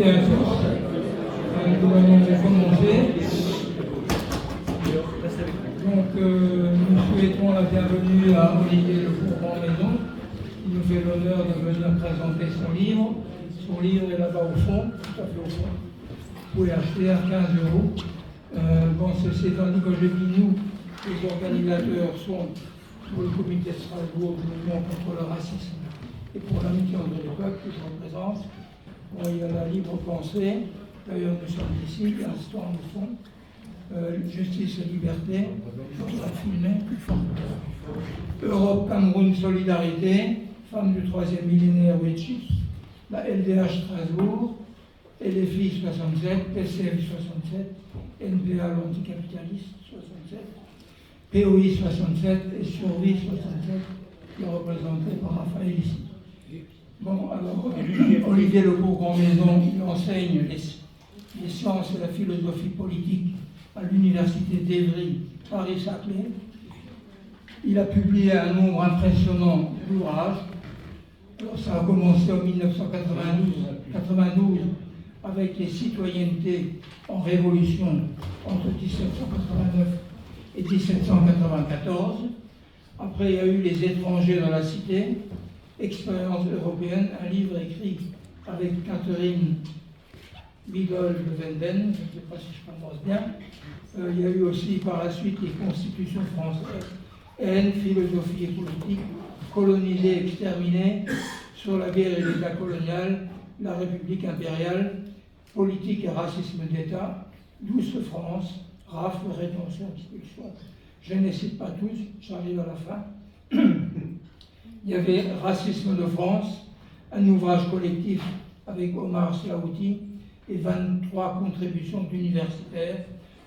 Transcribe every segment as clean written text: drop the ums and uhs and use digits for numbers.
bien sûr. Nous allons commencer. Donc, nous souhaitons la bienvenue à Olivier Lecourt-Grandmaison, qui nous fait l'honneur de venir présenter son livre. Son livre est là-bas au fond, tout à fait au fond. Vous pouvez acheter à 15 €. Bon, c'est étant dit que je dis nous, les organisateurs sont pour le comité de Strasbourg du mouvement contre le racisme et pour l'amitié entre les peuples que je représente. Bon, il y a la libre pensée, d'ailleurs nous sommes ici, l'instant nous sommes. Justice et liberté, je voudrais filmer plus fort. Europe, Cameroun, solidarité, femmes du 3e millénaire Wetchis, la LDH Strasbourg, LFI 67, PCF 67, NPA l'anticapitaliste 67, POI 67 et Survie 67, qui est représenté par Raphaël ici. Bon, alors, Olivier Lecourt-Grandmaison, il enseigne les sciences et la philosophie politique à l'université d'Évry, Paris-Saclay. Il a publié un nombre impressionnant d'ouvrages. Alors, ça a commencé en 1992 avec les citoyennetés en révolution entre 1789 et 1794. Après, il y a eu les étrangers dans la cité, expérience européenne, un livre écrit avec Catherine Bigol de Venden, je ne sais pas si je prononce bien. Il y a eu aussi par la suite les constitutions françaises, haine, philosophie et politique, colonisée, exterminée, sur la guerre et l'État colonial, la République impériale, politique et racisme d'État, douce France, rafle, rétention, expulsion. Je ne les cite pas tous, j'arrive à la fin. Il y avait Racisme de France, un ouvrage collectif avec Omar Slaouti et 23 contributions d'universitaires,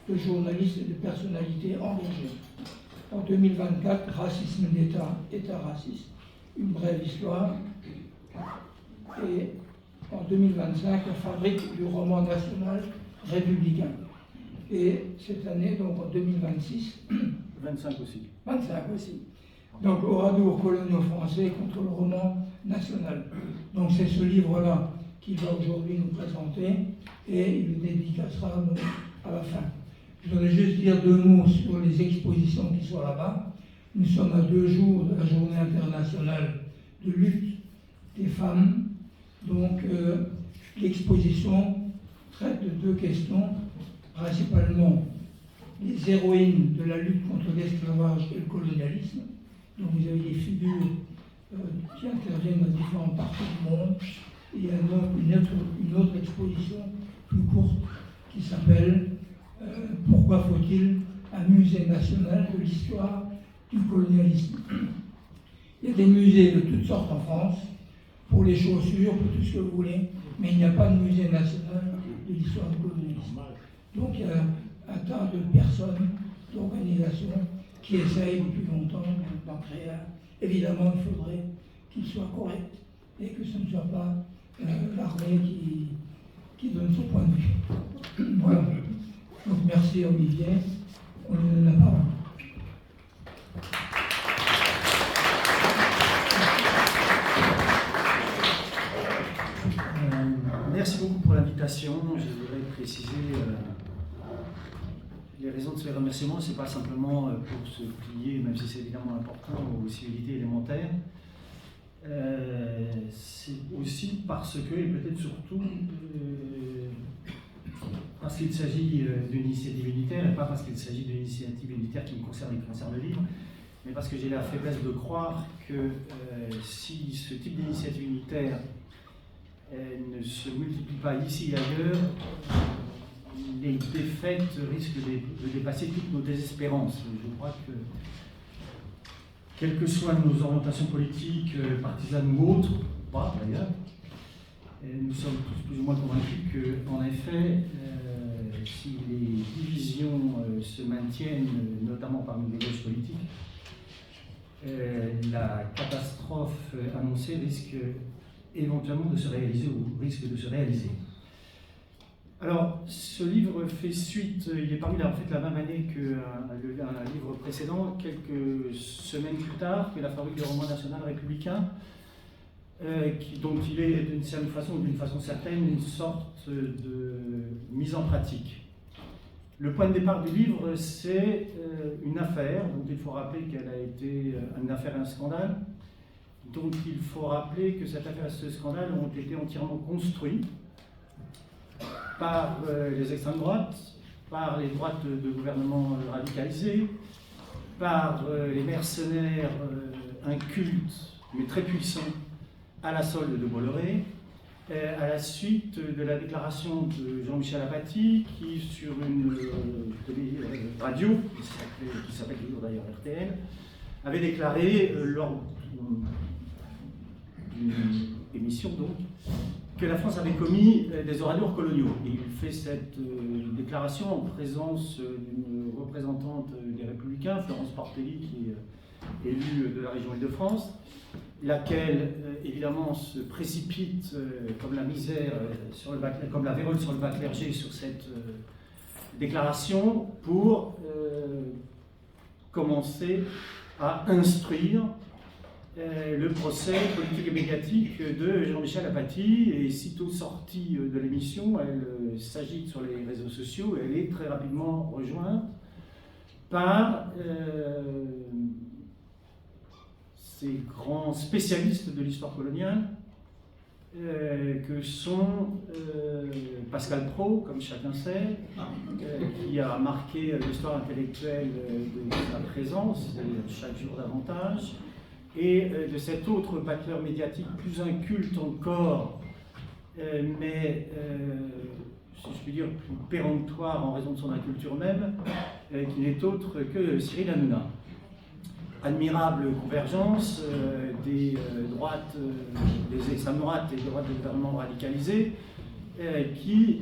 de journalistes et de personnalités engagées. En 2024, Racisme d'État, État raciste, une brève histoire. Et en 2025, la fabrique du roman national républicain. Et cette année, donc en 2026, 25 aussi. 25 aussi. Donc, Oradour coloniaux français contre le roman national. Donc, c'est ce livre-là qu'il va aujourd'hui nous présenter et il le dédicacera à la fin. Je voudrais juste dire 2 mots sur les expositions qui sont là-bas. Nous sommes à 2 jours de la journée internationale de lutte des femmes. Donc, l'exposition traite de 2 questions, principalement les héroïnes de la lutte contre l'esclavage et le colonialisme. Donc vous avez des figures qui interviennent dans différentes parties du monde. Et il y a une autre exposition plus courte qui s'appelle Pourquoi faut-il un musée national de l'histoire du colonialisme? Il y a des musées de toutes sortes en France, pour les chaussures, pour tout ce que vous voulez, mais il n'y a pas de musée national de l'histoire du colonialisme. Donc il y a un tas de personnes, d'organisations qui essayent depuis longtemps d'en créer un. Évidemment, il faudrait qu'il soit correct et que ce ne soit pas l'armée qui donne son point de vue. Voilà. Donc merci Olivier. On lui donne la parole. Merci beaucoup pour l'invitation. Je voudrais préciser les raisons de ce remerciement. Ce n'est pas simplement pour se plier, même si c'est évidemment important, aux civilités élémentaires. C'est aussi parce que, et peut-être surtout, parce qu'il s'agit d'une initiative unitaire, et pas parce qu'il s'agit d'une initiative unitaire qui me concerne et qui concerne le livre, mais parce que j'ai la faiblesse de croire que si ce type d'initiative unitaire ne se multiplie pas ici et ailleurs, les défaites risquent de dépasser toutes nos désespérances. Je crois que, quelles que soient nos orientations politiques, partisanes ou autres, pas d'ailleurs, nous sommes tous plus ou moins convaincus qu'en effet, si les divisions se maintiennent, notamment parmi les gauches politiques, la catastrophe annoncée risque éventuellement de se réaliser ou risque de se réaliser. Alors, ce livre fait suite, il est paru en fait la même année qu'un livre précédent, quelques semaines plus tard, que La fabrique du roman national républicain, dont il est d'une certaine façon ou d'une façon certaine une sorte de mise en pratique. Le point de départ du livre, c'est une affaire dont il faut rappeler qu'elle a été une affaire et un scandale, dont il faut rappeler que cette affaire et ce scandale ont été entièrement construits par les extrêmes droites, par les droites de gouvernements radicalisés, par les mercenaires incultes mais très puissants à la solde de Bolloré, à la suite de la déclaration de Jean-Michel Apathy, qui sur une radio, qui s'appelle toujours d'ailleurs RTL, avait déclaré lors d'une émission donc, que la France avait commis des oradours coloniaux. Et il fait cette déclaration en présence d'une représentante des Républicains, Florence Portelli, qui est élue de la région Île-de-France, laquelle évidemment se précipite comme la misère, comme la vérole sur le bas clergé sur cette déclaration pour commencer à instruire le procès politique et médiatique de Jean-Michel Apathy. Et sitôt sortie de l'émission, elle s'agite sur les réseaux sociaux et elle est très rapidement rejointe par ces grands spécialistes de l'histoire coloniale que sont Pascal Praud, comme chacun sait, qui a marqué l'histoire intellectuelle de sa présence, chaque jour davantage, et de cet autre battleur médiatique plus inculte encore, mais, si je puis dire, plus péremptoire en raison de son inculture même, qui n'est autre que Cyril Hanouna. Admirable convergence des droites, des extrêmes droites et des droites des gouvernements radicalisés qui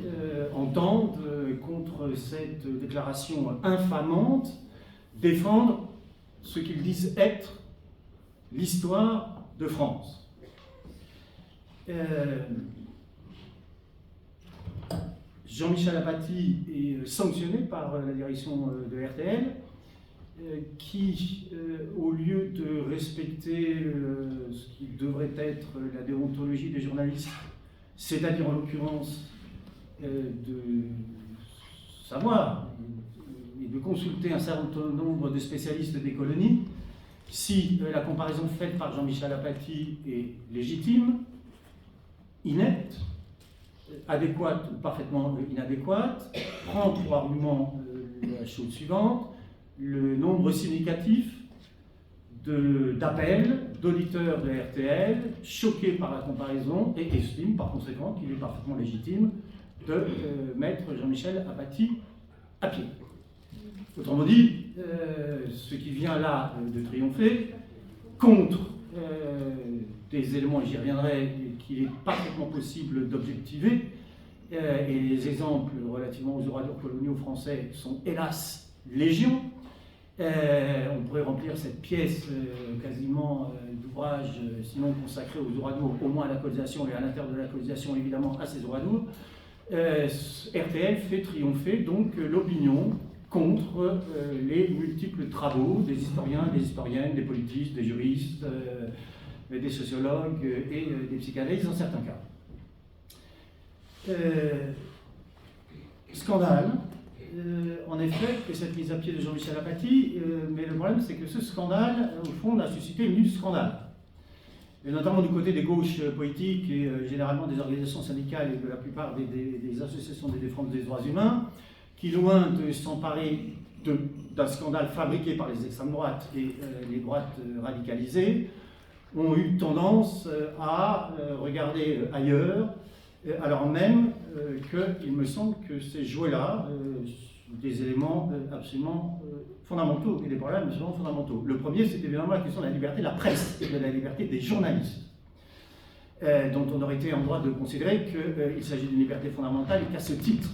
entendent, contre cette déclaration infamante, défendre ce qu'ils disent être l'histoire de France. Jean-Michel Apathy est sanctionné par la direction de RTL, qui, au lieu de respecter ce qui devrait être la déontologie des journalistes, c'est-à-dire en l'occurrence de savoir et de consulter un certain nombre de spécialistes des colonies, si la comparaison faite par Jean-Michel Apathy est légitime, inepte, adéquate ou parfaitement inadéquate, prend pour argument la chose suivante: le nombre significatif d'appels d'auditeurs de RTL choqués par la comparaison et estime par conséquent qu'il est parfaitement légitime de mettre Jean-Michel Apathy à pied. Autrement dit, ce qui vient là de triompher contre des éléments, et j'y reviendrai, qu'il est parfaitement possible d'objectiver, et les exemples relativement aux oradours coloniaux français sont hélas légion. On pourrait remplir cette pièce quasiment d'ouvrage, sinon consacré aux oradours, au moins à la colonisation et à l'intérieur de la colonisation évidemment à ces oradours. RTL fait triompher donc l'opinion contre les multiples travaux des historiens, des historiennes, des politistes, des juristes, des sociologues et des psychanalystes dans certains cas. Scandale, en effet, que cette mise à pied de Jean-Michel Apathy, mais le problème c'est que ce scandale, au fond, a suscité une scandale. Et notamment du côté des gauches politiques et généralement des organisations syndicales et de la plupart des associations de défense des droits humains, qui, loin de s'emparer d'un scandale fabriqué par les extrêmes droites et les droites radicalisées, ont eu tendance à regarder ailleurs, alors même qu'il me semble que ces jouets-là, des éléments absolument fondamentaux et des problèmes absolument fondamentaux. Le premier, c'est évidemment la question de la liberté de la presse et de la liberté des journalistes, dont on aurait été en droit de considérer qu'il s'agit d'une liberté fondamentale et qu'à ce titre,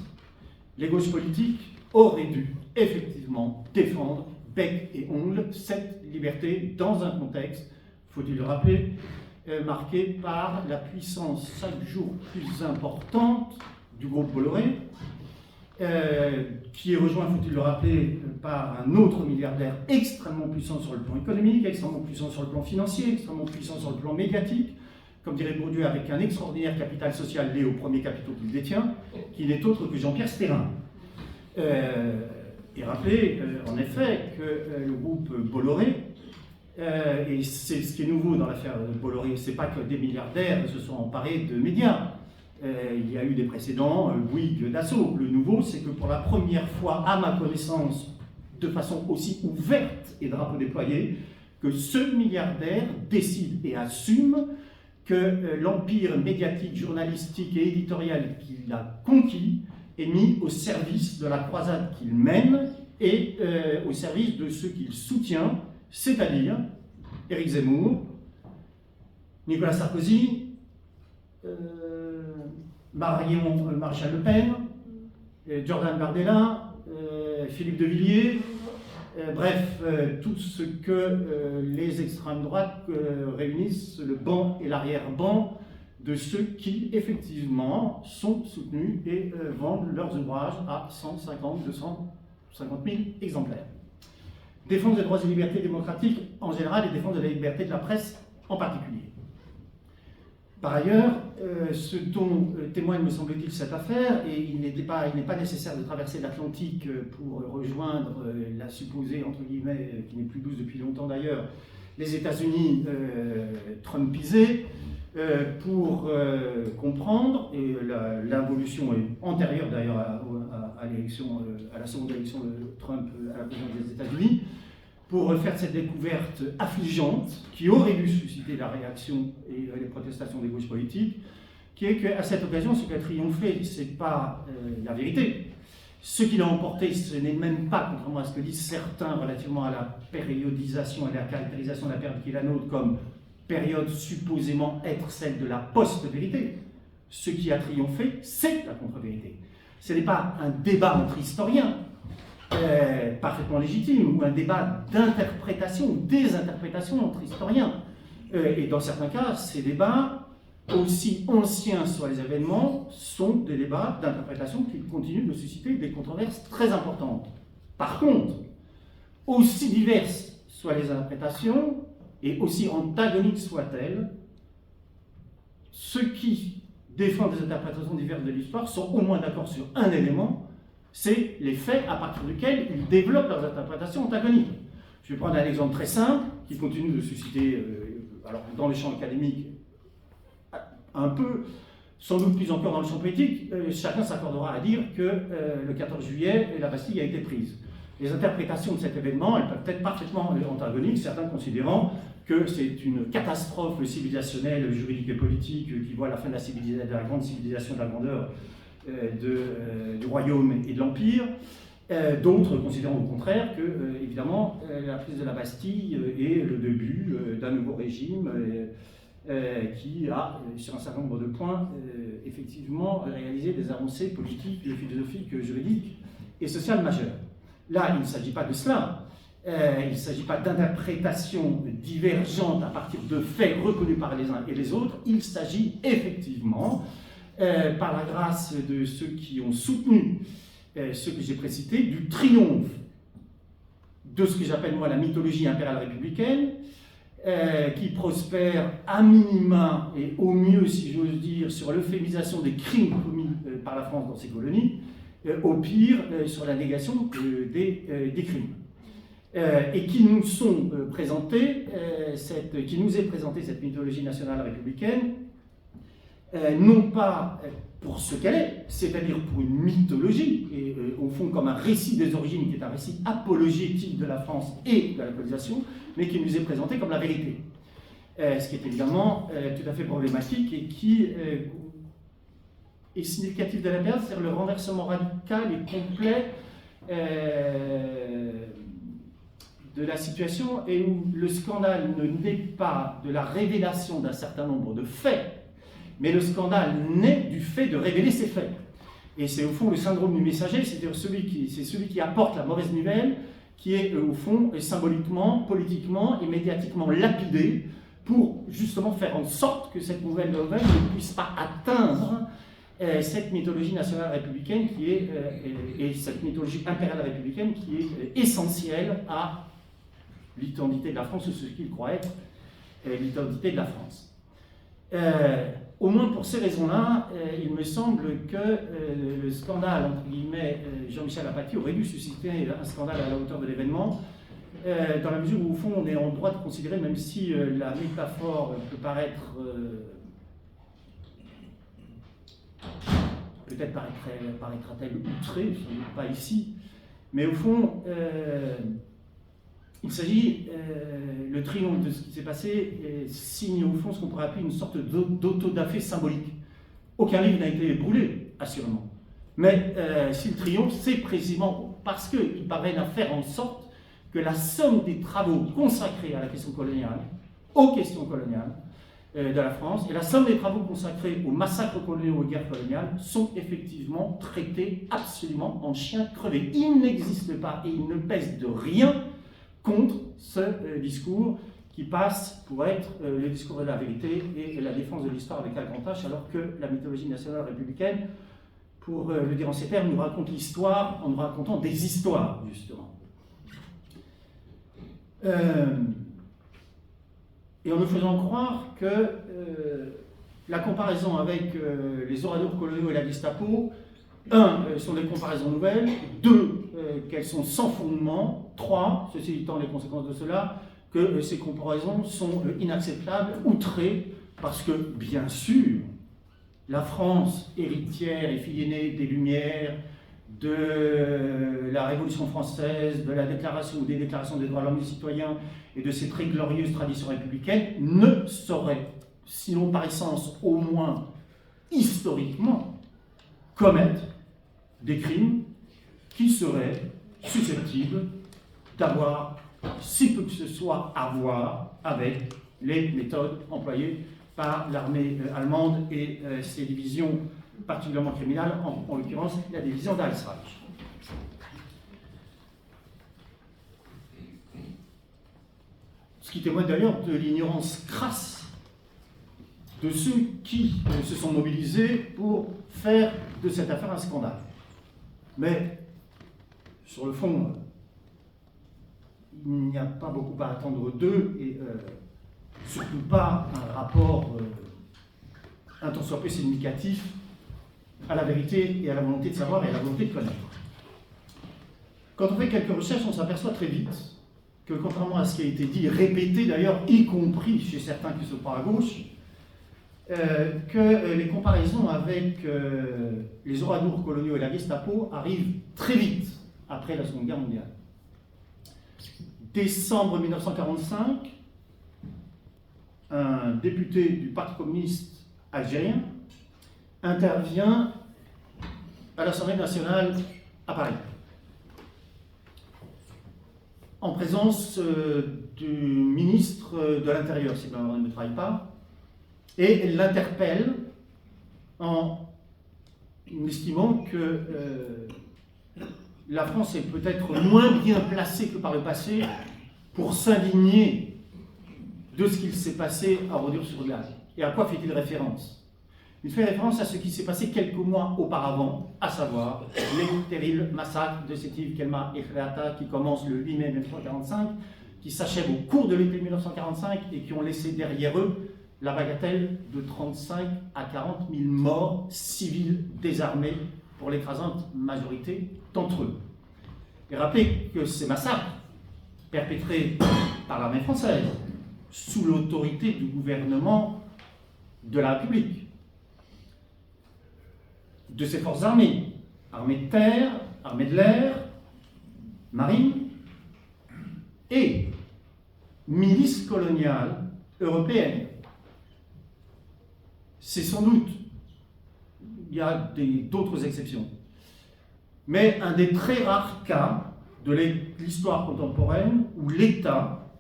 les gauches politiques auraient dû effectivement défendre bec et ongle cette liberté dans un contexte, faut-il le rappeler, marqué par la puissance chaque jour plus importante du groupe Bolloré, qui est rejoint, faut-il le rappeler, par un autre milliardaire extrêmement puissant sur le plan économique, extrêmement puissant sur le plan financier, extrêmement puissant sur le plan médiatique, comme dirait Bourdieu, avec un extraordinaire capital social lié aux premiers capitaux qu'il détient, qui n'est autre que Jean-Pierre Stérin. Et rappelez en effet que le groupe Bolloré, et c'est ce qui est nouveau dans l'affaire Bolloré, c'est pas que des milliardaires se sont emparés de médias. Il y a eu des précédents, Bouygues, Dassault. Le nouveau, c'est que pour la première fois, à ma connaissance, de façon aussi ouverte et drapeau déployé, que ce milliardaire décide et assume que l'empire médiatique, journalistique et éditorial qu'il a conquis est mis au service de la croisade qu'il mène et au service de ceux qu'il soutient, c'est-à-dire Éric Zemmour, Nicolas Sarkozy, Maréchal Le Pen, Jordan Bardella, Philippe de Villiers, bref, tout ce que les extrêmes droites réunissent, le banc et l'arrière-banc de ceux qui, effectivement, sont soutenus et vendent leurs ouvrages à 150, 250 000 exemplaires. Défense des droits et libertés démocratiques en général et défense de la liberté de la presse en particulier. Par ailleurs, ce dont témoigne, me semble-t-il, cette affaire, et il n'est pas nécessaire de traverser l'Atlantique pour rejoindre la supposée, entre guillemets, qui n'est plus douce depuis longtemps d'ailleurs, les États-Unis trumpisés, pour comprendre, et l'involution est antérieure d'ailleurs à l'élection, à la seconde élection de Trump à la présidence des États-Unis, pour faire cette découverte affligeante qui aurait dû susciter la réaction et les protestations des gauches politiques, qui est qu'à cette occasion, ce qui a triomphé, ce n'est pas la vérité. Ce qui l'a emporté, ce n'est même pas, contrairement à ce que disent certains relativement à la périodisation et la caractérisation de la période qui est la nôtre comme période supposément être celle de la post-vérité. Ce qui a triomphé, c'est la contre-vérité. Ce n'est pas un débat entre historiens, parfaitement légitime, ou un débat d'interprétation ou désinterprétation entre historiens. Et dans certains cas, ces débats, aussi anciens soient les événements, sont des débats d'interprétation qui continuent de susciter des controverses très importantes. Par contre, aussi diverses soient les interprétations, et aussi antagoniques soient-elles, ceux qui défendent des interprétations diverses de l'histoire sont au moins d'accord sur un élément, c'est les faits à partir duquel ils développent leurs interprétations antagoniques. Je vais prendre un exemple très simple qui continue de susciter, alors dans le champ académique, un peu, sans doute plus encore dans le champ politique, chacun s'accordera à dire que le 14 juillet, la Bastille a été prise. Les interprétations de cet événement, elles peuvent être parfaitement antagoniques, certains considérant que c'est une catastrophe civilisationnelle, juridique et politique qui voit la fin de la grande civilisation de la grandeur du royaume et de l'Empire. D'autres considérant au contraire que, évidemment, la prise de la Bastille est le début d'un nouveau régime qui a, sur un certain nombre de points, effectivement réalisé des avancées politiques, philosophiques, juridiques et sociales majeures. Là, il ne s'agit pas de cela. Il ne s'agit pas d'interprétations divergentes à partir de faits reconnus par les uns et les autres. Il s'agit effectivement, par la grâce de ceux qui ont soutenu ce que j'ai précité, du triomphe de ce que j'appelle moi la mythologie impériale républicaine, qui prospère à minima et au mieux, si j'ose dire, sur l'euphémisation des crimes commis par la France dans ses colonies, au pire sur la négation des crimes. Et qui nous sont présentés, qui nous est présentée cette mythologie nationale républicaine, non pas pour ce qu'elle est, c'est-à-dire pour une mythologie, et au fond comme un récit des origines, qui est un récit apologétique de la France et de la colonisation, mais qui nous est présenté comme la vérité. Ce qui est évidemment tout à fait problématique et qui est significatif de la période, c'est-à-dire le renversement radical et complet de la situation, et où le scandale ne naît pas de la révélation d'un certain nombre de faits, mais le scandale naît du fait de révéler ces faits. Et c'est au fond le syndrome du messager, c'est-à-dire celui qui apporte la mauvaise nouvelle, qui est au fond symboliquement, politiquement et médiatiquement lapidé pour justement faire en sorte que cette nouvelle nouvelle ne puisse pas atteindre cette mythologie nationale républicaine qui est, et cette mythologie impériale républicaine qui est essentielle à l'identité de la France, ou ce qu'il croit être l'identité de la France. Au moins pour ces raisons-là, il me semble que le scandale, entre guillemets, Jean-Michel Apathy aurait dû susciter un scandale à la hauteur de l'événement, dans la mesure où, au fond, on est en droit de considérer, même si la métaphore peut paraître, peut-être paraîtra-t-elle outrée, sans doute pas ici, mais au fond, il s'agit, le triomphe de ce qui s'est passé signe au fond ce qu'on pourrait appeler une sorte d'autodafé symbolique. Aucun livre n'a été brûlé, assurément. Mais s'il triomphe, c'est précisément parce qu'il parvient à faire en sorte que la somme des travaux consacrés à la question coloniale, aux questions coloniales de la France, et la somme des travaux consacrés aux massacres coloniaux, aux guerres coloniales, sont effectivement traités absolument en chien crevé. Il n'existe pas et il ne pèse de rien contre ce discours qui passe pour être le discours de la vérité et la défense de l'histoire avec un grand H, alors que la mythologie nationale républicaine, pour le dire en ces termes, nous raconte l'histoire en nous racontant des histoires, justement. Et en nous faisant croire que la comparaison avec les oradours coloniaux et la Gestapo, sont des comparaisons nouvelles, 2, qu'elles sont sans fondement, 3, ceci étant les conséquences de cela, que ces comparaisons sont inacceptables, outrées, parce que, bien sûr, la France, héritière et fille aînée des Lumières, de la Révolution française, de la déclaration ou des déclarations des droits de l'homme et des citoyens et de ces très glorieuses traditions républicaines, ne saurait, sinon par essence, au moins historiquement, commettre des crimes qui seraient susceptibles d'avoir, si peu que ce soit, à voir avec les méthodes employées par l'armée allemande et ses divisions particulièrement criminelles, en l'occurrence la division d'Alsreich. Ce qui témoigne d'ailleurs de l'ignorance crasse de ceux qui se sont mobilisés pour faire de cette affaire un scandale. Mais, sur le fond, il n'y a pas beaucoup à attendre d'eux, et surtout pas un rapport un tant soit peu significatif à la vérité et à la volonté de savoir et à la volonté de connaître. Quand on fait quelques recherches, on s'aperçoit très vite que, contrairement à ce qui a été dit, répété d'ailleurs, y compris chez certains qui se croient à gauche, que les comparaisons avec les oradours coloniaux et la Gestapo arrivent très vite après la Seconde Guerre mondiale. Décembre 1945, un député du Parti communiste algérien intervient à l'Assemblée nationale à Paris, en présence du ministre de l'Intérieur, si ma mémoire ne me trahit pas, et l'interpelle en estimant que la France est peut-être moins bien placée que par le passé pour s'indigner de ce qu'il s'est passé à Rodure-sur-Glane. Et à quoi fait-il référence? Il fait référence à ce qui s'est passé quelques mois auparavant, à savoir les terribles massacres de Sétif, Kelma et Khréata qui commencent le 8 mai 1945, qui s'achèvent au cours de l'été 1945 et qui ont laissé derrière eux la bagatelle de 35 à 40 000 morts civils désarmés pour l'écrasante majorité d'entre eux. Et rappelez que ces massacres, perpétrés par l'armée française, sous l'autorité du gouvernement de la République, de ses forces armées, armée de terre, armée de l'air, marine, et milice coloniale européenne. C'est sans doute, il y a d'autres exceptions, mais un des très rares cas de l'histoire contemporaine où l'État,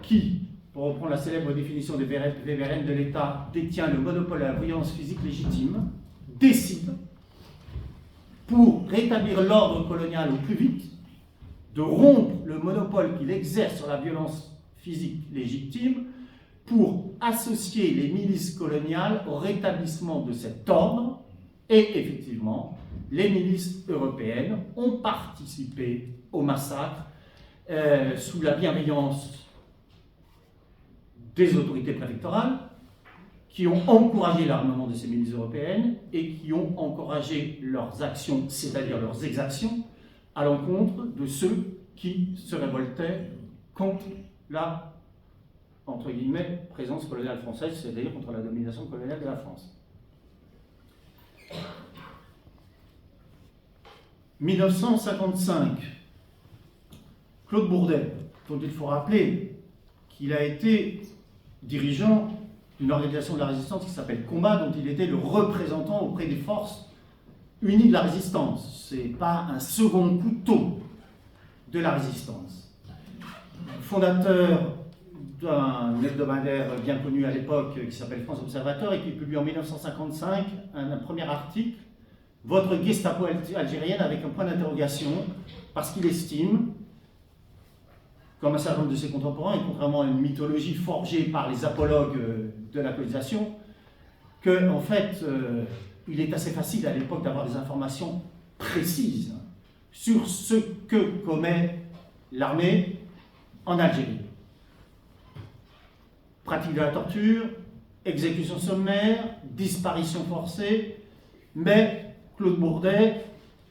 qui, pour reprendre la célèbre définition de Weverén de l'État, détient le monopole à la violence physique légitime, décide, pour rétablir l'ordre colonial au plus vite, de rompre le monopole qu'il exerce sur la violence physique légitime pour associer les milices coloniales au rétablissement de cet ordre. Et effectivement, les milices européennes ont participé au massacre sous la bienveillance des autorités préfectorales, qui ont encouragé l'armement de ces milices européennes et qui ont encouragé leurs actions, c'est-à-dire leurs exactions, à l'encontre de ceux qui se révoltaient contre la, entre guillemets, présence coloniale française, c'est-à-dire contre la domination coloniale de la France. 1955, Claude Bourdet, dont il faut rappeler qu'il a été dirigeant d'une organisation de la résistance qui s'appelle Combat, dont il était le représentant auprès des forces unies de la résistance. Ce n'est pas un second couteau de la résistance. Fondateur d'un hebdomadaire bien connu à l'époque qui s'appelle France Observateur et qui publie en 1955 un premier article, Votre Gestapo algérienne, avec un point d'interrogation, parce qu'il estime, comme un certain nombre de ses contemporains, et contrairement à une mythologie forgée par les apologues de la colonisation, que, en fait, il est assez facile à l'époque d'avoir des informations précises sur ce que commet l'armée en Algérie. Pratique de la torture, exécution sommaire, disparition forcée, mais Claude Bourdet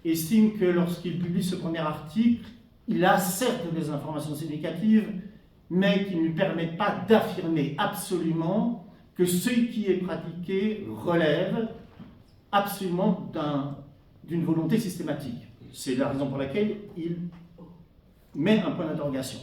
estime que lorsqu'il publie ce premier article, il a certes des informations significatives, mais qui ne lui permettent pas d'affirmer absolument que ce qui est pratiqué relève absolument d'une volonté systématique. C'est la raison pour laquelle il met un point d'interrogation.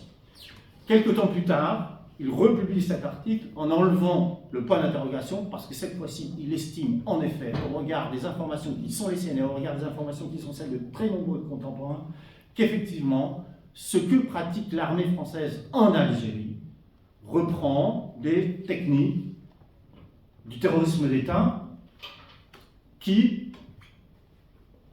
Quelque temps plus tard, il republie cet article en enlevant le point d'interrogation parce que cette fois-ci, il estime en effet, au regard des informations qui sont les siennes et au regard des informations qui sont celles de très nombreux contemporains, qu'effectivement, ce que pratique l'armée française en Algérie reprend des techniques du terrorisme d'État qui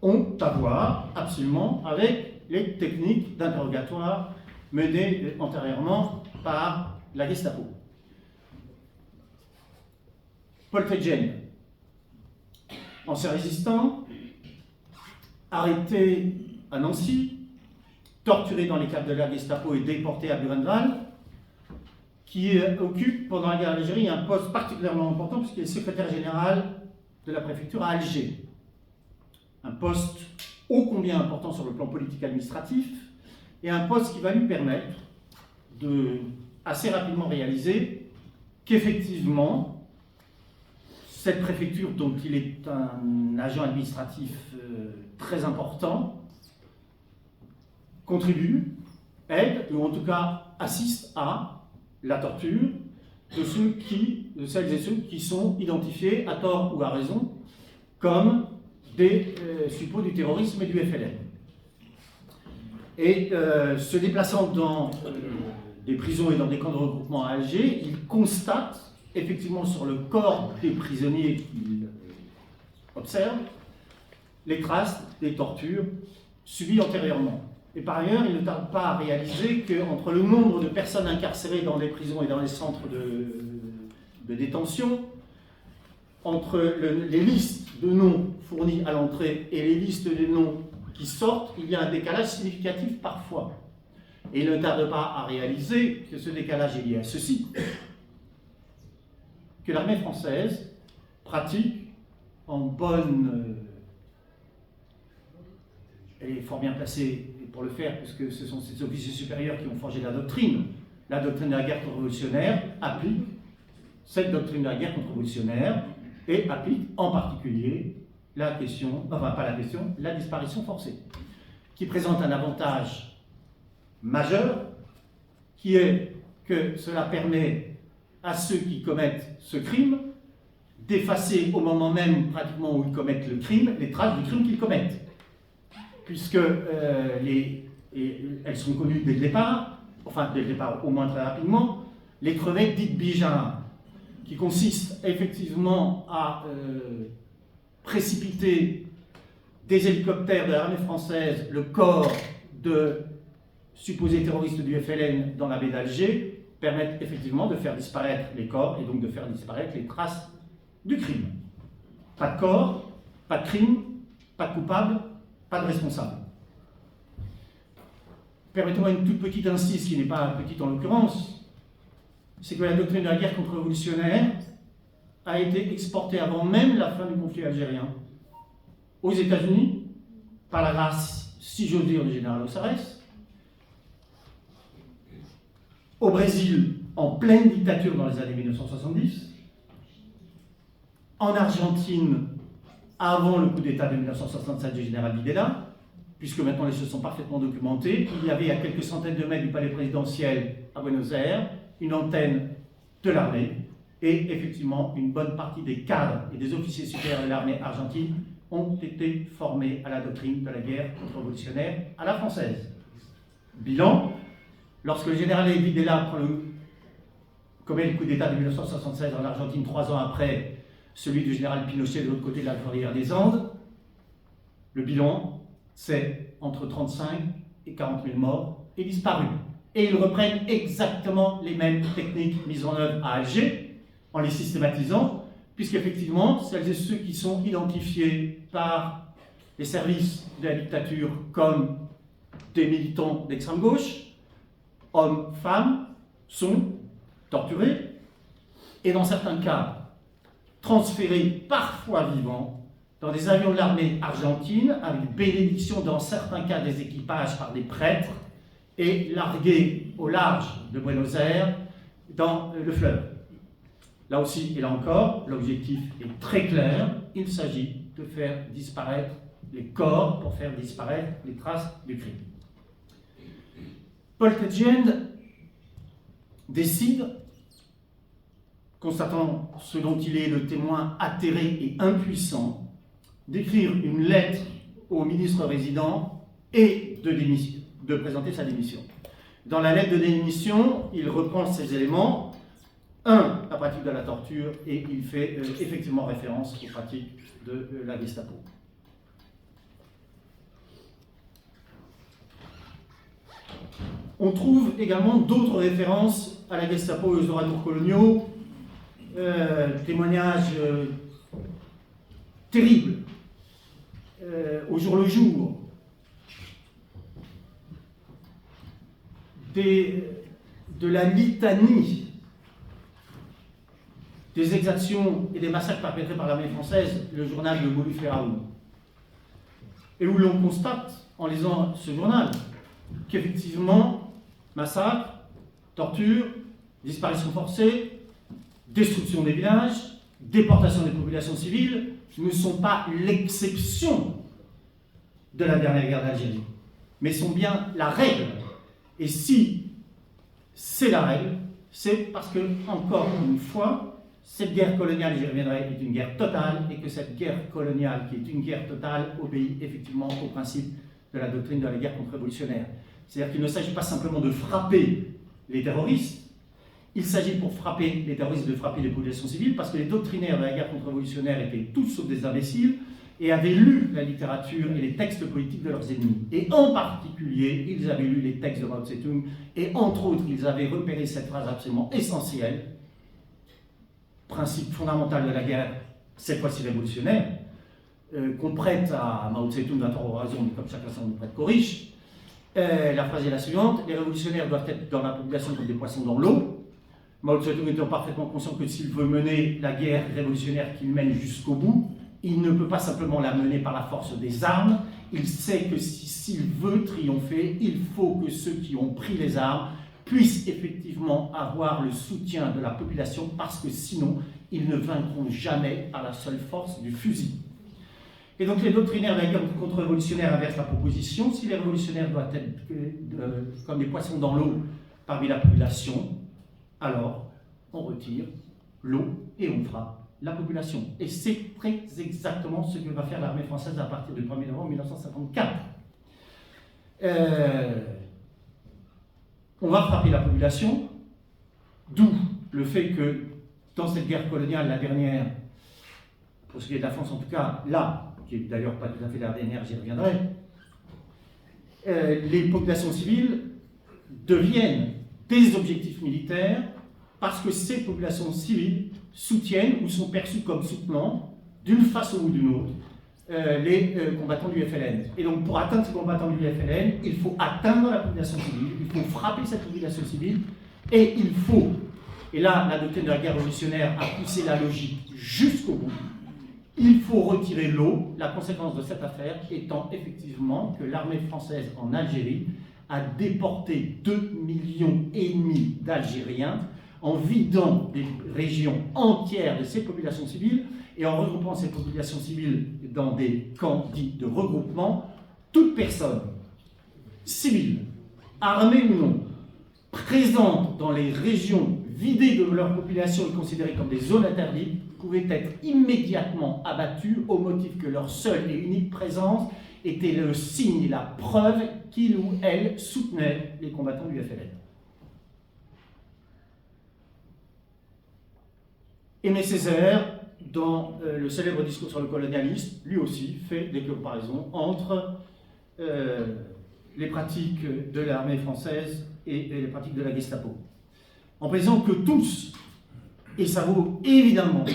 ont à voir absolument avec les techniques d'interrogatoire menées antérieurement par la Gestapo. Paul Tedjen, ancien résistant, arrêté à Nancy, torturé dans les camps de la Gestapo et déporté à Buchenwald, qui occupe pendant la guerre d'Algérie un poste particulièrement important puisqu'il est secrétaire général de la préfecture à Alger. Un poste ô combien important sur le plan politique administratif et un poste qui va lui permettre de assez rapidement réaliser qu'effectivement cette préfecture dont il est un agent administratif très important contribue, aide ou en tout cas assiste à la torture de celles et ceux qui sont identifiés à tort ou à raison comme des suppôts du terrorisme et du FLN. Et se déplaçant dans des prisons et dans des camps de regroupement à Alger, il constate effectivement sur le corps des prisonniers qu'il observe les traces des tortures subies antérieurement. Et par ailleurs, il ne tarde pas à réaliser qu'entre le nombre de personnes incarcérées dans les prisons et dans les centres de détention, entre les listes de noms fournies à l'entrée et les listes de noms qui sortent, il y a un décalage significatif parfois. Et il ne tarde pas à réaliser que ce décalage est lié à ceci, que l'armée française pratique en bonne... elle est fort bien placée pour le faire, puisque ce sont ces officiers supérieurs qui ont forgé la doctrine de la guerre contre-révolutionnaire, applique cette doctrine de la guerre contre-révolutionnaire et applique en particulier la question, enfin pas la question, la disparition forcée, qui présente un avantage majeur, qui est que cela permet à ceux qui commettent ce crime d'effacer au moment même pratiquement où ils commettent le crime, les traces du crime qu'ils commettent. Puisque elles sont connues dès le départ, enfin dès le départ au moins très rapidement, les crevettes dites Bijar, qui consistent effectivement à précipiter des hélicoptères de l'armée française, le corps de supposés terroristes du FLN dans la baie d'Alger, permettent effectivement de faire disparaître les corps et donc de faire disparaître les traces du crime. Pas de corps, pas de crime, pas de coupable, pas de responsable. Permettez-moi une toute petite incise qui n'est pas petite en l'occurrence, c'est que la doctrine de la guerre contre-révolutionnaire a été exporté avant même la fin du conflit algérien aux États-Unis, par la grâce, si j'ose dire, du général Ossarès, au Brésil, en pleine dictature dans les années 1970, en Argentine, avant le coup d'État de 1967 du général Videla, puisque maintenant les choses sont parfaitement documentées. Il y avait à quelques centaines de mètres du palais présidentiel à Buenos Aires une antenne de l'armée, et effectivement, une bonne partie des cadres et des officiers supérieurs de l'armée argentine ont été formés à la doctrine de la guerre contre-révolutionnaire à la française. Bilan, lorsque le général Videla commet le coup d'État de 1976 en Argentine, 3 ans après celui du général Pinochet de l'autre côté de la cordillère des Andes, le bilan, c'est entre 35 et 40 000 morts et disparus. Et ils reprennent exactement les mêmes techniques mises en œuvre à Alger, en les systématisant, puisqu'effectivement, celles et ceux qui sont identifiés par les services de la dictature comme des militants d'extrême gauche, hommes, femmes, sont torturés, et dans certains cas, transférés parfois vivants dans des avions de l'armée argentine, avec bénédiction dans certains cas des équipages par des prêtres, et largués au large de Buenos Aires dans le fleuve. Là aussi et là encore, l'objectif est très clair, il s'agit de faire disparaître les corps pour faire disparaître les traces du crime. Paul Tedjend décide, constatant ce dont il est le témoin atterré et impuissant, d'écrire une lettre au ministre résident et de présenter sa démission. Dans la lettre de démission, il reprend ces éléments. 1. La pratique de la torture, et il fait effectivement référence aux pratiques de la Gestapo. On trouve également d'autres références à la Gestapo et aux orateurs coloniaux, témoignages terribles, au jour le jour, de la litanie des exactions et des massacres perpétrés par l'armée française, le journal de Molufe Raoult. Et où l'on constate, en lisant ce journal, qu'effectivement, massacres, torture, disparition forcée, destruction des villages, déportation des populations civiles ne sont pas l'exception de la dernière guerre d'Algérie, mais sont bien la règle. Et si c'est la règle, c'est parce que, encore une fois, cette guerre coloniale, j'y reviendrai, est une guerre totale, et que cette guerre coloniale, qui est une guerre totale, obéit effectivement au principe de la doctrine de la guerre contre-révolutionnaire. C'est-à-dire qu'il ne s'agit pas simplement de frapper les terroristes, il s'agit pour frapper les terroristes de frapper les populations civiles, parce que les doctrinaires de la guerre contre-révolutionnaire étaient tous sauf des imbéciles, et avaient lu la littérature et les textes politiques de leurs ennemis. Et en particulier, ils avaient lu les textes de Mao Tse-tung, et entre autres, ils avaient repéré cette phrase absolument essentielle, principe fondamental de la guerre, cette fois-ci révolutionnaire, qu'on prête à Mao Tse-tung à tort ou à raison, mais comme chacun s'en prête qu'aux riches. La phrase est la suivante: les révolutionnaires doivent être dans la population comme des poissons dans l'eau. Mao Tse-tung étant parfaitement conscient que s'il veut mener la guerre révolutionnaire qu'il mène jusqu'au bout, il ne peut pas simplement la mener par la force des armes. Il sait que s'il veut triompher, il faut que ceux qui ont pris les armes puissent effectivement avoir le soutien de la population, parce que sinon, ils ne vaincront jamais par la seule force du fusil. Et donc les doctrinaires de la guerre contre-révolutionnaire inversent la proposition: si les révolutionnaires doivent être comme des poissons dans l'eau parmi la population, alors on retire l'eau et on frappe la population. Et c'est très exactement ce que va faire l'armée française à partir du 1er novembre 1954. On va frapper la population, d'où le fait que dans cette guerre coloniale, la dernière, pour ce qui est de la France en tout cas, là, qui est d'ailleurs pas tout à fait la dernière, j'y reviendrai, les populations civiles deviennent des objectifs militaires parce que ces populations civiles soutiennent ou sont perçues comme soutenant, d'une façon ou d'une autre, les combattants du FLN. Et donc pour atteindre ces combattants du FLN, il faut atteindre la population civile, il faut frapper cette population civile, et il faut Et là, la doctrine de la guerre révolutionnaire a poussé la logique jusqu'au bout. Il faut retirer l'eau, la conséquence de cette affaire étant effectivement que l'armée française en Algérie a déporté 2,5 millions d'Algériens en vidant des régions entières de ces populations civiles et en regroupant ces populations civiles dans des camps dits de regroupement. Toute personne civile, armée ou non, présente dans les régions vidées de leur population et considérées comme des zones interdites pouvaient être immédiatement abattus au motif que leur seule et unique présence était le signe et la preuve qu'ils ou elles soutenaient les combattants du FLN. Aimé Césaire, dans le célèbre discours sur le colonialisme, lui aussi fait des comparaisons entre les pratiques de l'armée française et les pratiques de la Gestapo. En précisant que tous, et ça vaut évidemment,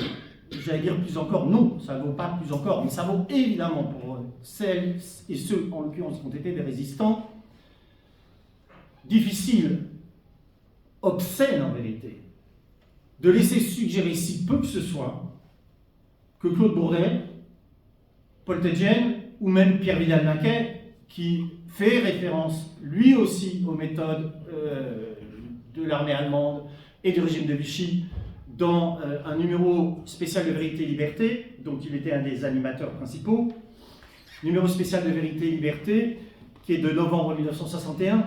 j'allais dire plus encore, non, ça ne vaut pas plus encore, mais ça vaut évidemment pour celles et ceux, en l'occurrence, qui ont été des résistants, difficile, obscène en vérité, de laisser suggérer si peu que ce soit que Claude Bourdet, Paul Tedjen ou même Pierre Vidal-Naquet, qui fait référence lui aussi aux méthodes de l'armée allemande et du régime de Vichy dans un numéro spécial de Vérité et Liberté, dont il était un des animateurs principaux, numéro spécial de Vérité et Liberté, qui est de novembre 1961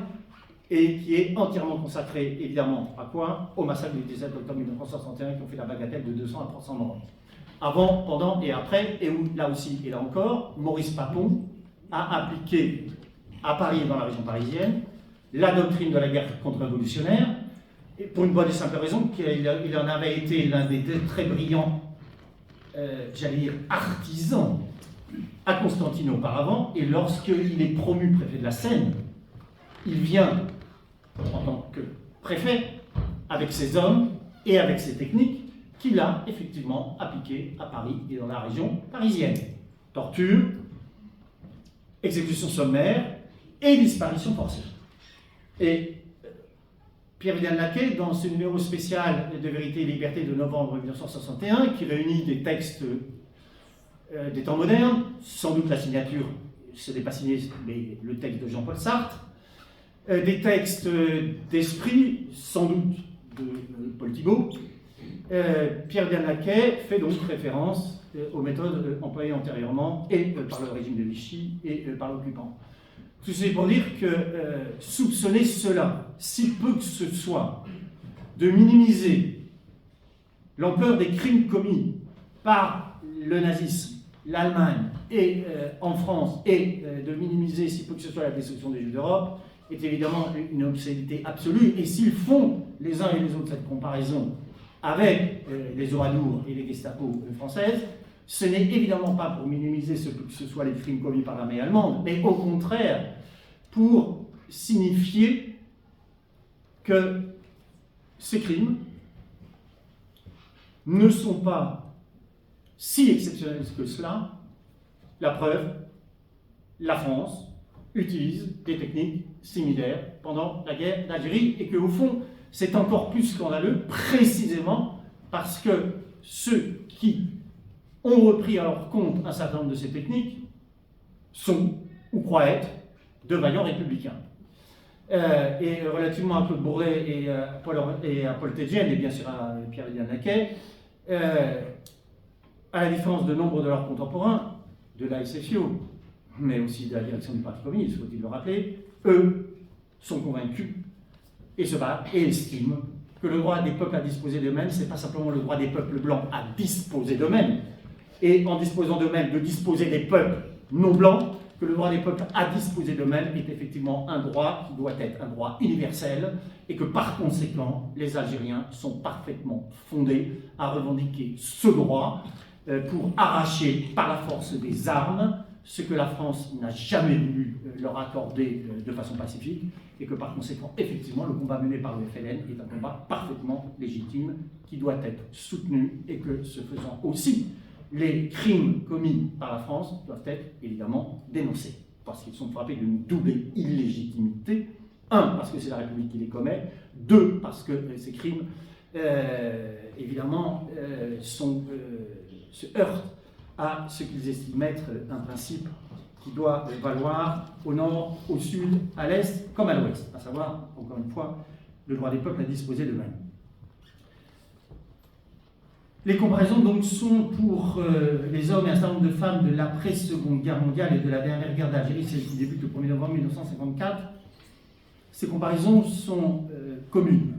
et qui est entièrement consacré, évidemment, à quoi? Au massacre du 17 octobre 1961 qui ont fait la bagatelle de 200 à 300 morts. Avant, pendant et après, et où, là aussi et là encore, Maurice Papon a appliqué à Paris et dans la région parisienne la doctrine de la guerre contre-révolutionnaire, et pour une bonne et simple raison qu'il en avait été l'un des très brillants, j'allais dire, artisans à Constantine auparavant, et lorsqu'il est promu préfet de la Seine, il vient en tant que préfet avec ses hommes et avec ses techniques qu'il a effectivement appliquées à Paris et dans la région parisienne. Torture, exécution sommaire et disparition forcée. Et Pierre Vidal-Naquet, dans ce numéro spécial de Vérité et Liberté de novembre 1961, qui réunit des textes des temps modernes, sans doute la signature, ce n'est pas signé, mais le texte de Jean-Paul Sartre, des textes d'esprit, sans doute de Paul Thibault, Pierre Vidal-Naquet fait donc référence aux méthodes employées antérieurement et par le régime de Vichy et par l'occupant. Tout ceci pour dire que soupçonner cela, si peu que ce soit, de minimiser l'ampleur des crimes commis par le nazisme, l'Allemagne et en France, et de minimiser si peu que ce soit la destruction des Juifs d'Europe, est évidemment une obscénité absolue. Et s'ils font les uns et les autres cette comparaison avec les Oradours et les Gestapo françaises, ce n'est évidemment pas pour minimiser ce que ce soit les crimes commis par l'armée allemande, mais au contraire pour signifier que ces crimes ne sont pas si exceptionnels que cela. La preuve, la France utilise des techniques similaires pendant la guerre d'Algérie et qu'au fond, c'est encore plus scandaleux précisément parce que ceux qui ont repris à leur compte un certain nombre de ces techniques sont ou croient être de vaillants républicains. Et relativement à Claude Bourdet et à Paul Tedjen, et bien sûr à Pierre Vidal-Naquet, à la différence de nombre de leurs contemporains, de la SFIO, mais aussi de la direction du Parti communiste, faut-il le rappeler, eux sont convaincus et se battent et estiment que le droit des peuples à disposer d'eux-mêmes, ce n'est pas simplement le droit des peuples blancs à disposer d'eux-mêmes, et en disposant d'eux-mêmes, de disposer des peuples non blancs, que le droit des peuples à disposer d'eux-mêmes est effectivement un droit qui doit être un droit universel, et que par conséquent, les Algériens sont parfaitement fondés à revendiquer ce droit pour arracher par la force des armes ce que la France n'a jamais voulu leur accorder de façon pacifique, et que par conséquent, effectivement, le combat mené par le FLN est un combat parfaitement légitime qui doit être soutenu, et que, ce faisant aussi, les crimes commis par la France doivent être évidemment dénoncés, parce qu'ils sont frappés d'une double illégitimité. Un, parce que c'est la République qui les commet. Deux, parce que ces crimes évidemment, se heurtent à ce qu'ils estiment être un principe qui doit valoir au nord, au sud, à l'est comme à l'ouest, à savoir, encore une fois, le droit des peuples à disposer d'eux-mêmes. Les comparaisons donc sont pour les hommes et un certain nombre de femmes de l'après-Seconde Guerre mondiale et de la dernière guerre d'Algérie, celle qui débute le 1er novembre 1954. Ces comparaisons sont communes.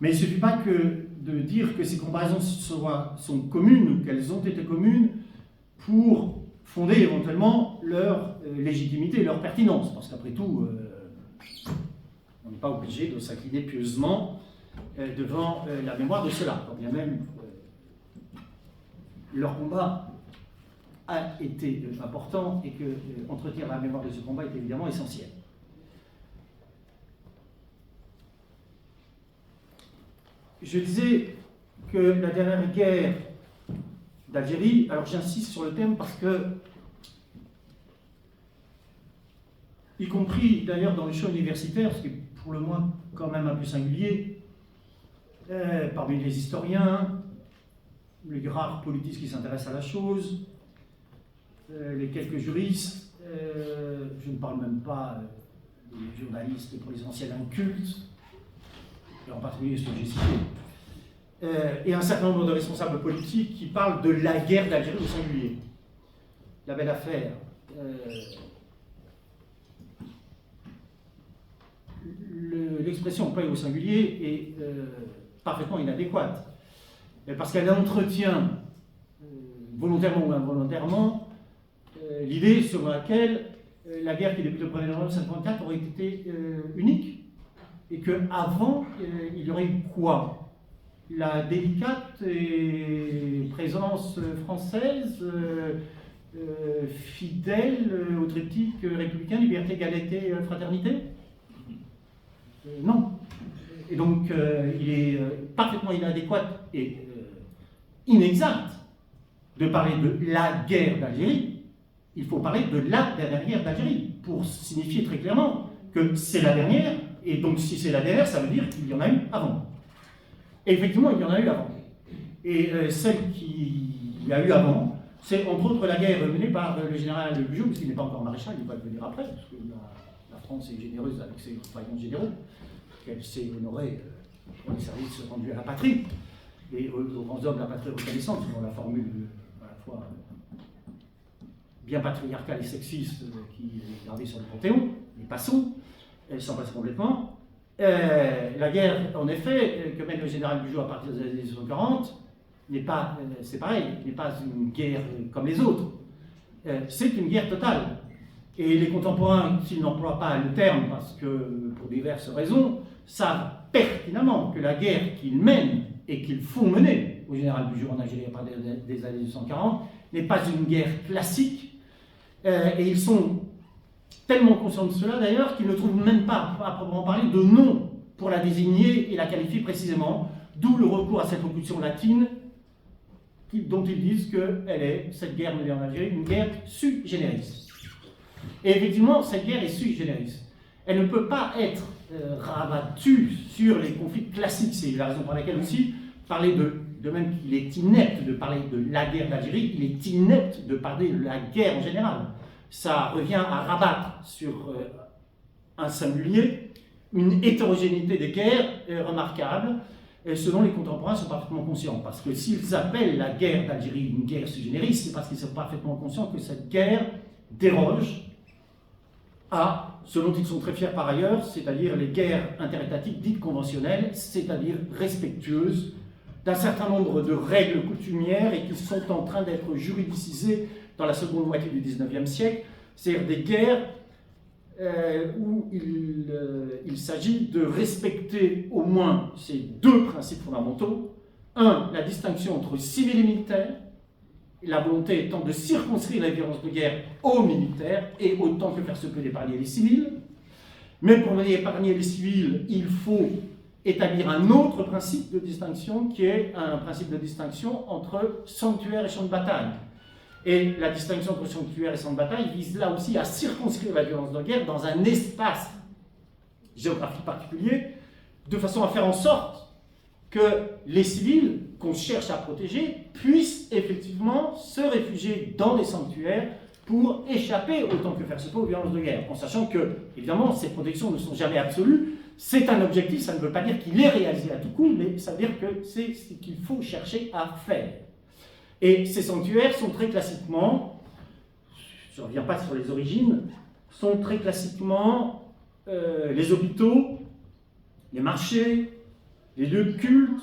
Mais il ne suffit pas que de dire que ces comparaisons sont communes ou qu'elles ont été communes pour fonder éventuellement leur légitimité, leur pertinence. Parce qu'après tout, on n'est pas obligé de s'incliner pieusement devant la mémoire de cela, quand bien même leur combat a été important et que entretenir la mémoire de ce combat est évidemment essentiel. Je disais que la dernière guerre d'Algérie, alors j'insiste sur le thème parce que, y compris d'ailleurs dans le champ universitaire, ce qui est pour le moins quand même un peu singulier, parmi les historiens, les rares politistes qui s'intéressent à la chose, les quelques juristes, je ne parle même pas des journalistes pour l'essentiel incultes, et en particulier ceux que j'ai cités, et un certain nombre de responsables politiques qui parlent de la guerre d'Algérie au singulier. La belle affaire. L'expression employée au singulier est parfaitement inadéquate, parce qu'elle entretient, volontairement ou involontairement, l'idée selon laquelle la guerre qui débute le 1er novembre 1954 aurait été unique, et qu'avant, il y aurait eu quoi? La délicate présence française, fidèle au triptyque républicain, liberté, égalité, fraternité? Non. Et donc, il est parfaitement inadéquat et inexact de parler de la guerre d'Algérie. Il faut parler de la dernière guerre d'Algérie pour signifier très clairement que c'est la dernière, et donc si c'est la dernière, ça veut dire qu'il y en a eu avant. Et effectivement, il y en a eu avant. Et celle qu'il y a eu avant, c'est entre autres la guerre menée par le général Bugeaud, qui n'est pas encore maréchal, il va le devenir après, parce que la France est généreuse avec ses compagnons généraux, qu'elle s'est honorée pour les services rendus à la patrie, et aux grands hommes de la patrie reconnaissante, selon la formule à la fois bien patriarcale et sexiste qui est gravée sur le Panthéon, mais passons, elle s'en passe complètement. La guerre, en effet, que mène le général Bugeaud à partir des années 1940, n'est pas, c'est pareil, n'est pas une guerre comme les autres. C'est une guerre totale. Et les contemporains, s'ils n'emploient pas le terme, parce que pour diverses raisons, savent pertinemment que la guerre qu'ils mènent et qu'ils font mener au général Bugeaud en Algérie à partir des années 1940 n'est pas une guerre classique. Et ils sont tellement conscients de cela d'ailleurs qu'ils ne trouvent même pas, à proprement parler, de nom pour la désigner et la qualifier précisément, d'où le recours à cette locution latine dont ils disent qu'elle est, cette guerre menée en Algérie, une guerre sui generis. Et effectivement, cette guerre est sui generis. Elle ne peut pas être rabattue sur les conflits classiques. C'est la raison pour laquelle aussi, parler de même qu'il est inepte de parler de la guerre d'Algérie, il est inepte de parler de la guerre en général. Ça revient à rabattre sur un singulier, une hétérogénéité des guerres remarquable, ce dont les contemporains sont parfaitement conscients. Parce que s'ils appellent la guerre d'Algérie une guerre sui generis, c'est parce qu'ils sont parfaitement conscients que cette guerre déroge à ce dont ils sont très fiers par ailleurs, c'est-à-dire les guerres interétatiques dites conventionnelles, c'est-à-dire respectueuses d'un certain nombre de règles coutumières et qui sont en train d'être juridicisées dans la seconde moitié du XIXe siècle, c'est-à-dire des guerres où il s'agit de respecter au moins ces deux principes fondamentaux. Un, la distinction entre civil et militaire, la volonté étant de circonscrire la violence de guerre aux militaires et autant que faire se peut d'épargner les civils. Mais pour épargner les civils, il faut établir un autre principe de distinction qui est un principe de distinction entre sanctuaire et champ de bataille. Et la distinction entre sanctuaire et champ de bataille vise là aussi à circonscrire la violence de guerre dans un espace géographique particulier de façon à faire en sorte que les civils qu'on cherche à protéger puissent effectivement se réfugier dans des sanctuaires pour échapper autant que faire se peut aux violences de guerre, en sachant que, évidemment, ces protections ne sont jamais absolues. C'est un objectif, ça ne veut pas dire qu'il est réalisé à tout coup, mais ça veut dire que c'est ce qu'il faut chercher à faire. Et ces sanctuaires sont très classiquement, je ne reviens pas sur les origines, sont très classiquement les hôpitaux, les marchés, les lieux de culte,